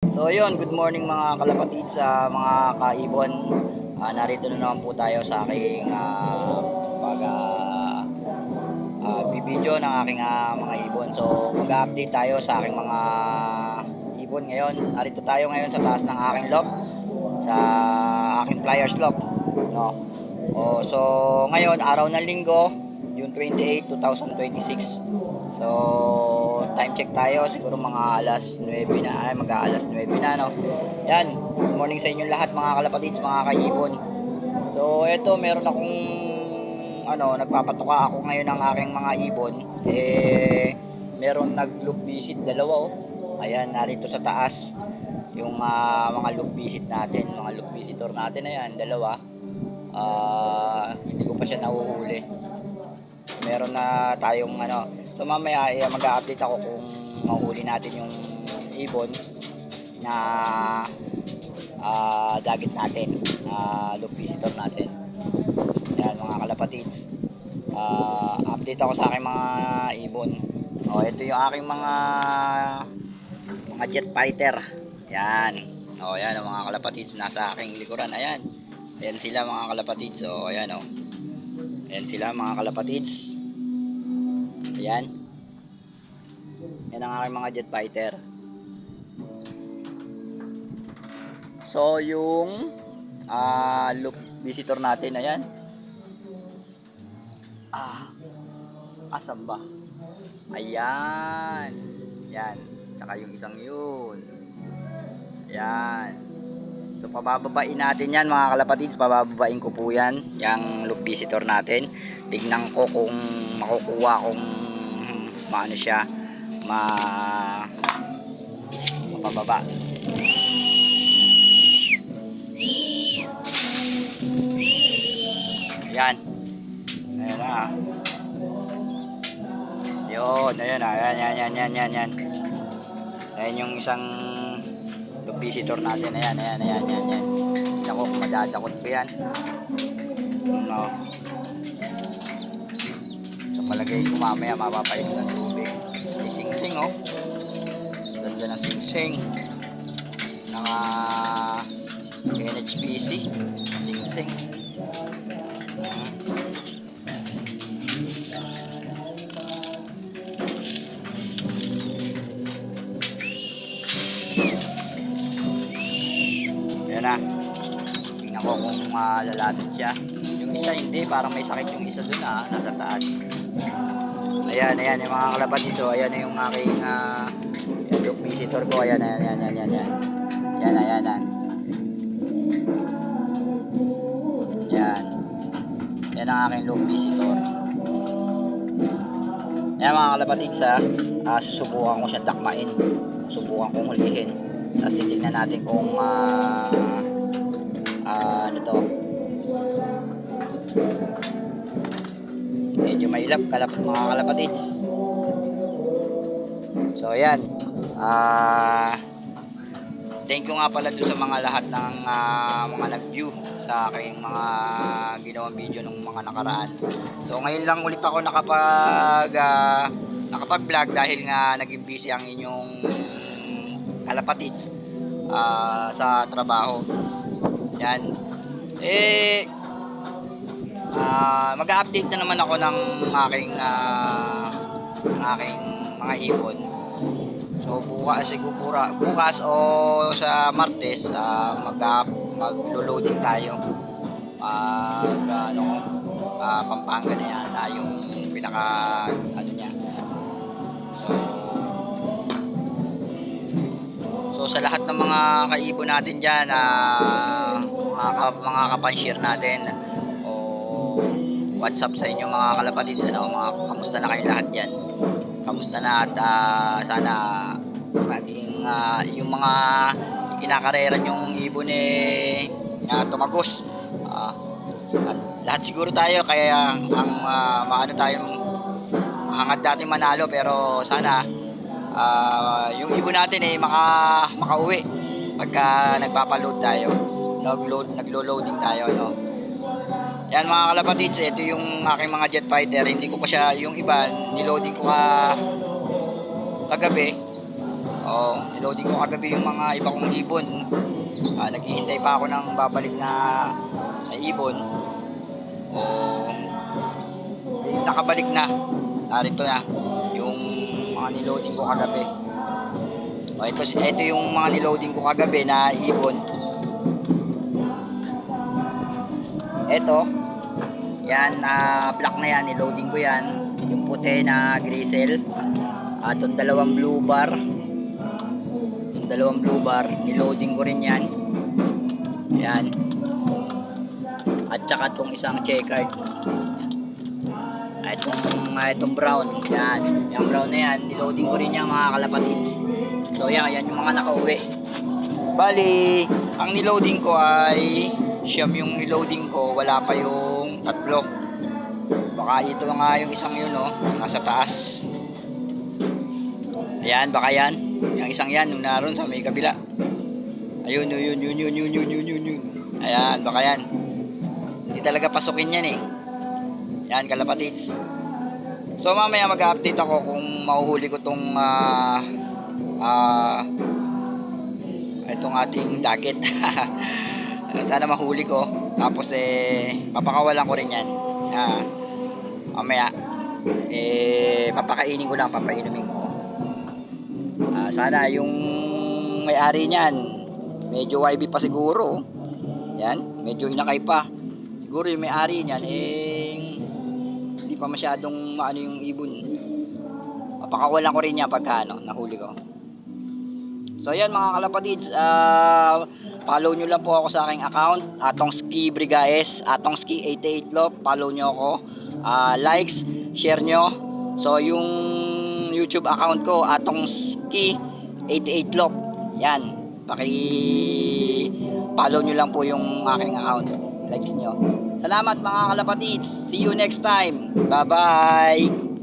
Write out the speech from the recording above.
So yun, good morning mga kalapatid sa mga kaibon. Narito na naman po tayo sa aking pag bibideo ng aking mga ibon. So mag-update tayo sa aking mga ibon ngayon. Narito tayo ngayon sa taas ng aking loft, sa aking flyers loft. No? So ngayon, araw ng linggo, June 28, 2026. So, time check tayo. Siguro mga alas 9 na. Ay, mag-aalas 9 na, no? Yan. Good morning sa inyo lahat, mga kalapatids, mga kaibon. So, eto, meron akong nagpapatuka ako ngayon ng aking mga ibon. Meron nag-loop visit, dalawa, oh. Ayan, narito sa taas. Yung mga loop visit natin, mga loop visitor natin, ayan, dalawa. Hindi ko pa siya nahuhuli. Meron na tayong so mamaya mag-a-update ako kung mahuli natin yung ibon na dagit natin, loop visitor natin. Yan mga kalapatids, update ako sa aking mga ibon. Ito yung aking mga jet fighter. Yan. Yan ang mga kalapatids nasa aking likuran. Ayan sila mga kalapatids. Ayan sila mga kalapatids. Ayan. Yan ang aking mga jet fighter. So yung loop visitor natin, ayan. Asan ba? Ayan. Yan. Tsaka yung isang yun. Ayan. So pabababain natin yan mga kalapatids. Pabababain ko po yan, yung loop visitor natin. Tignan ko kung makukuha kung maano siya, mapababa. Yan. Ayan na. Yun, ayan na. Yan. Ayan yung isang loop visitor natin. Ayan. Ako, madadakot ko yan. So palagay ko mamaya mapapainom ng tubig. May sing-sing, oh. Ganda ng sing-sing. Naka NHPC. Sing-sing. Ayan na. Tingnan ko kung lalapit siya. Yung isa hindi, parang may sakit yung isa dun, nasa taas. Ayan yung mga kalapatids. So ayan yung aking yung loop visitor ko. Ayan. Yan ang aking loop visitor. Ayan mga kalapatids, susubukan ko siya takmain. Subukan kong hulihin. Tapos titignan natin kung ano to. Medyo mailap mga kalapatids. So ayan, thank you nga pala doon sa mga lahat ng mga nag-view sa aking mga ginawang video nung mga nakaraan. So ngayon lang ulit ako nakapag-vlog dahil nga naging busy ang inyong kalapatids sa trabaho. Yan. Mag-update na naman ako ng aking mga ibon. So bukas o sa Martes maglo-loading tayo. Pampanga na yata yung pinaka niya. So sa lahat ng mga kaibon natin dyan, mga kapanshare natin, what's up sa inyo mga kalapatids, kamusta na kayo lahat dyan? Kamusta na at sana maging yung mga kinakareran yung ibon tumagos. At lahat siguro tayo, kaya ang maano tayong hangad natin manalo, pero sana yung ibon natin makauwi pagka nagpapaload tayo, naglo-loading tayo, Yan mga kalapatids, ito yung aking mga jet fighter. Hindi ko pa siya, yung iba niloading ko kagabi. Oh, niloading ko kagabi yung mga iba kong ibon. Naghihintay pa ako ng babalik na ibon. Oh, nakabalik na. Narito na yung mga niloading ko kagabi. Oh, ito yung mga niloading ko kagabi na ibon. Ito, yan, black na yan, niloading ko yan. Yung puti na grizzle. At yung dalawang blue bar. Yung dalawang blue bar, niloading ko rin yan. Yan. At saka itong isang checkered. Itong brown. Yan. Yung brown na yan, niloading ko rin yan mga kalapatids. So yan yung mga nakauwi. Bali, ang niloading ko ay siyam yung niloading ko, wala pa yung tatlo. Baka ito nga yung isang yun, oh, nasa taas. Ayan, baka yan. Yung isang yan, yung naroon sa may kabila. Ayun. Ayan, baka yan. Hindi talaga pasukin yan eh. Yan, kalapatids. So mamaya mag-update ako kung mahuhuli ko tong itong ating dagat. Sana mahuli ko. Tapos papakawalan ko rin yan. Mamaya papakainin ko lang, papainumin ko. Sana yung may-ari niyan medyo YB pa siguro. Yan, medyo inakay pa. Siguro yung may-ari niyan hindi pa masyadong maano yung ibon. Papakawalan ko rin yan pagka nahuli ko. So yan mga kalapatids, follow nyo lang po ako sa aking account, Atongski Brigaes, Atongski 88 Lop, follow nyo ako, likes, share nyo. So yung YouTube account ko, Atongski 88 Lop, yan, follow nyo lang po yung aking account, likes nyo. Salamat mga kalapatids, see you next time, bye bye.